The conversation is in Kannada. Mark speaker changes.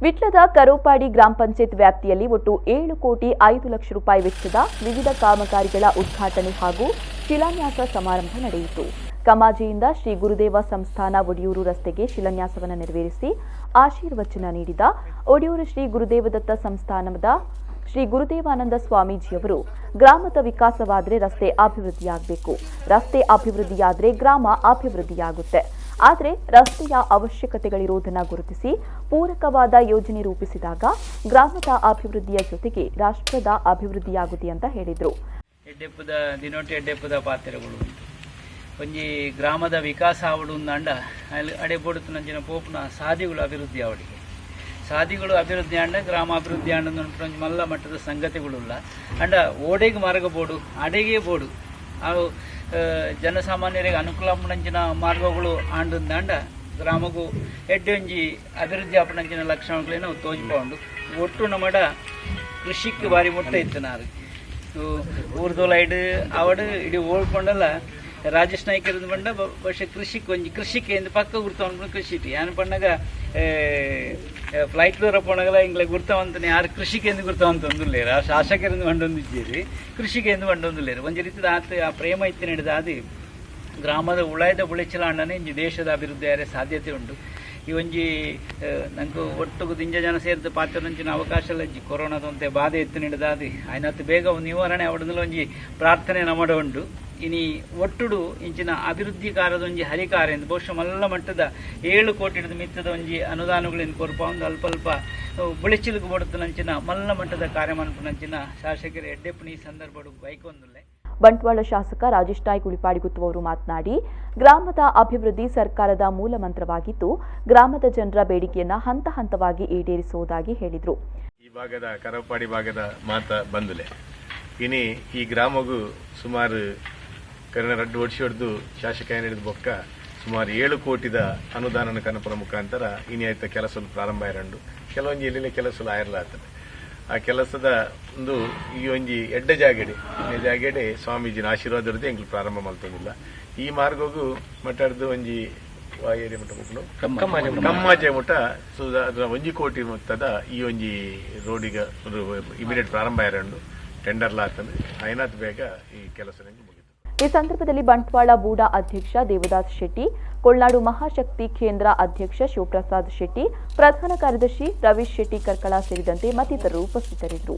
Speaker 1: ವಿಟ್ಲದ ಕರೋಪಾಡಿ ಗ್ರಾಮ ಪಂಚಾಯತ್ ವ್ಯಾಪ್ತಿಯಲ್ಲಿ ಒಟ್ಟು 7 ಕೋಟಿ 5 ಲಕ್ಷ ರೂಪಾಯಿ ವೆಚ್ಚದ ವಿವಿಧ ಕಾಮಗಾರಿಗಳ ಉದ್ಘಾಟನೆ ಹಾಗೂ ಶಿಲಾನ್ಯಾಸ ಸಮಾರಂಭ ನಡೆಯಿತು. ಕಮಾಜಿಯಿಂದ ಶ್ರೀ ಗುರುದೇವ ಸಂಸ್ಥಾನ ಒಡಿಯೂರು ರಸ್ತೆಗೆ ಶಿಲಾನ್ಯಾಸವನ್ನು ನೆರವೇರಿಸಿ ಆಶೀರ್ವಚನ ನೀಡಿದ ಒಡಿಯೂರು ಶ್ರೀ ಗುರುದೇವದತ್ತ ಸಂಸ್ಥಾನದ ಶ್ರೀ ಗುರುದೇವಾನಂದ ಸ್ವಾಮೀಜಿಯವರು ಗ್ರಾಮದ ವಿಕಾಸವಾದರೆ ರಸ್ತೆ ಅಭಿವೃದ್ಧಿಯಾಗಬೇಕು, ರಸ್ತೆ ಅಭಿವೃದ್ಧಿಯಾದರೆ ಗ್ರಾಮ ಅಭಿವೃದ್ಧಿಯಾಗುತ್ತೆ. ಆದರೆ ರಸ್ತೆಯ ಅವಶ್ಯಕತೆಗಳಿರುವುದನ್ನು ಗುರುತಿಸಿ ಪೂರಕವಾದ ಯೋಜನೆ ರೂಪಿಸಿದಾಗ ಗ್ರಾಮದ ಅಭಿವೃದ್ಧಿಯ ಜೊತೆಗೆ ರಾಷ್ಟ್ರದ ಅಭಿವೃದ್ಧಿಯಾಗುತ್ತೆ ಅಂತ ಹೇಳಿದರು.
Speaker 2: ಎಡ್ಡೆಪ್ಪದ ದಿನೋಟಿ ಎಡ್ಡೆಪ್ಪದ ಪಾತ್ರೆಗಳು ಒಂಜಿ ಗ್ರಾಮದ ವಿಕಾಸ ಆವಡುಂದ ಅಡೆಬೋಡುತ್ತ ನಂಚಿನ ಪೋಪುನ ಸಾದಿಗಳು ಅಭಿವೃದ್ಧಿ ಆವಡಿಗೆ ಸಾದಿಗಳು ಅಭಿವೃದ್ಧಿ ಆಂಡ ಗ್ರಾಮ ಅಭಿವೃದ್ಧಿ ಆಂಡ ಮಲ್ಲ ಮಟ್ಟದ ಸಂಗತಿಗಳುಲ್ಲ ಅಂಡ ಓಡೆಗೆ ಮಾರ್ಗ ಬೋಡು ಅಡೆಗೆ ಬೋಡು ಅವು ಜನಸಾಮಾನ್ಯರಿಗೆ ಅನುಕೂಲ ಪಂಚಿನ ಮಾರ್ಗಗಳು ಆಂಡ ಗ್ರಾಮಗೂ ಎಡ್ಡೊಂಜಿ ಅಭಿವೃದ್ಧಿ ಆಪಣಂಚಿನ ಲಕ್ಷಣಗಳೇನೋ ತೋಜಿಕೊಂಡು ಒಟ್ಟು ನಮ್ಮಡ ಕೃಷಿಗೆ ಬಾರಿ ಮುಟ್ಟ ಇತ್ತು ನಾರು ಊರ್ದೋಲೈಡ್ ಅವಡು ಇಡೀ ಓಡ್ಕೊಂಡಲ್ಲ ರಾಜೇಶ್ ನಾಯ್ಕರಿಂದ ಬಂಡ പക്ഷെ ಕೃಷಿಗೆ ಎಂದು ಪಕ್ಕ ಗುರ್ತವನು ಕೃಷಿ ಏನು ಪಂಡಾಗ ಫ್ಲೈಟ್ ದೂರ ಪೋಣಗಲ ಇಂಗ್ಲ ಗುರ್ತವಂತನೇ ಯಾರು ಕೃಷಿಗೆ ಎಂದು ಗುರ್ತವಂತೊಂದುಲ್ಲೇರು ಆ ಶಾಸಕರಿಂದ ಬಂಡೊಂದಿದ್ದೀರಿ ಕೃಷಿಗೆ ಎಂದು ಬಂಡೊಂದುಲ್ಲೇರು ಒಂದು ರೀತಿದ ಆ ಪ್ರೇಮ ಇತ್ತು ನಡೆದ ಅದು ಗ್ರಾಮದ ಉಳಾಯ್ದ ಉಳಿಚಲಾಂಡನೆ ಇಂಜಿ ದೇಶದ ಅಭಿವೃದ್ಧಿ ಯಾರೇ ಸಾಧ್ಯತೆ ಉಂಟು. ಈ ಒಂಜಿ ನಂಗೆ ಒಟ್ಟು ದಿಂಜ ಜನ ಸೇರಿದ ಪಾತ್ರಂಚಿನ ಅವಕಾಶ ಇಲ್ಲ ಇಜ್ಜಿ ಕೊರೋನಾದಂತೆ ಬಾಧೆ ಎತ್ತು ನಡೆದ ಅದು ಆಯ್ನತ್ತು ಬೇಗ ಒಂದು ನಿವಾರಣೆ ಅವಡದಲ್ಲ ಒಂಜಿ ಪ್ರಾರ್ಥನೆ ನಮಡ ಉಂಟು. ಇನಿ ಒಟ್ಟುಡು ಇಂಚಿನ ಅಭಿವೃದ್ಧಿ ಕಾರ್ಯದೊಂಜಿ ಹರಿಕಾರ ಎಂದು ಬಹುಶಃ ಮಲ್ಲ ಮಟ್ಟದ 7 ಕೋಟಿ ಮಿತ್ತದ ಒಂಜಿ ಅನುದಾನಗಳಿಂದ ಕೊರಪ ಒಂದು ಅಲ್ಪ ಬುಳಿಚಿಲಿಗೆ ಬಡುತ್ತನಂಚಿನ ಮಲ್ಲ ಮಟ್ಟದ ಕಾರ್ಯಮನ್ಪುನಂಚಿನ ಶಾಸಕರ ಎಡ್ಡೆಪ್ಪನ ಈ ಸಂದರ್ಭಡು ಬೈಕೊಂದುಲ್ಲೆ.
Speaker 1: ಬಂಟ್ವಾಳ ಶಾಸಕ ರಾಜೇಶ್ ನಾಯ್ಕ ಉಳಿಪಾಡಿಗುತ್ತು ಅವರು ಮಾತನಾಡಿ, ಗ್ರಾಮದ ಅಭಿವೃದ್ಧಿ ಸರ್ಕಾರದ ಮೂಲ ಮಂತ್ರವಾಗಿದ್ದು ಗ್ರಾಮದ ಜನರ ಬೇಡಿಕೆಯನ್ನ ಹಂತ ಹಂತವಾಗಿ ಈಡೇರಿಸುವುದಾಗಿ ಹೇಳಿದರು.
Speaker 3: ಈ ಭಾಗದ ಕರಪಾಡಿ ಭಾಗದ ಮಾತ ಬಂದುಲೆ ಇನಿ ಈ ಗ್ರಾಮಗೂ ಸುಮಾರು ಕರ್ನ ರಡ್ಡು ವರ್ಷ ಹೊಡೆದು ಶಾಸಕ ಹಿಡಿದ ಬೊಕ್ಕ ಸುಮಾರು 7 ಕೋಟಿದ ಅನುದಾನ ಕನಪನ ಮುಖಾಂತರ ಇನಿ ಆಯ್ತ ಕೆಲಸ ಪ್ರಾರಂಭ ಆಯ್ರಂಡು ಕೆಲವೊಂದು ಎಲ್ಲಿನ ಕೆಲಸ ಆಯ್ರಲಾಗ್ತದೆ. ಆ ಕೆಲಸದ ಒಂದು ಈ ಒಂಜಿ ಎಡ್ಡ ಜಾಗೆಡೆ ಸ್ವಾಮೀಜಿನ ಆಶೀರ್ವಾದ ಇರದೆ ಎಂಗ್ಲು ಪ್ರಾರಂಭ ಮಾಡ್ತೋದಿಲ್ಲ. ಈ ಮಾರ್ಗಗೂ ಮಟ್ಟಾಡ್ದು ಒಂಜಿ ವಾಯೇರಿ ಮಟ್ಟ ಕಮ್ಮಾಜೆ ಮುಟ್ಟ ಅದರ 1 ಕೋಟಿ ಮೊತ್ತದ ಈ ಒಂಜಿ ರೋಡಿಗೆ ಇಮಿಡಿಯೇಟ್ ಪ್ರಾರಂಭ ಆಯ್ರಂಡು ಟೆಂಡರ್ಲ ಆಗ್ತದೆ ಐನಾತ್ ಬೇಗ ಈ ಕೆಲಸ ಮುಗಿತು.
Speaker 1: ಈ ಸಂದರ್ಭದಲ್ಲಿ ಬಂಟ್ವಾಳ ಬೂಡಾ ಅಧ್ಯಕ್ಷ ದೇವದಾಸ್ ಶೆಟ್ಟಿ, ಕೊಲ್ನಾಡು ಮಹಾಶಕ್ತಿ ಕೇಂದ್ರ ಅಧ್ಯಕ್ಷ ಶಿವಪ್ರಸಾದ್ ಶೆಟ್ಟಿ, ಪ್ರಧಾನ ಕಾರ್ಯದರ್ಶಿ ರವೀಶ್ ಶೆಟ್ಟಿ ಕರ್ಕಳ ಸೇರಿದಂತೆ ಮತ್ತಿತರರು ಉಪಸ್ಥಿತರಿದ್ದರು.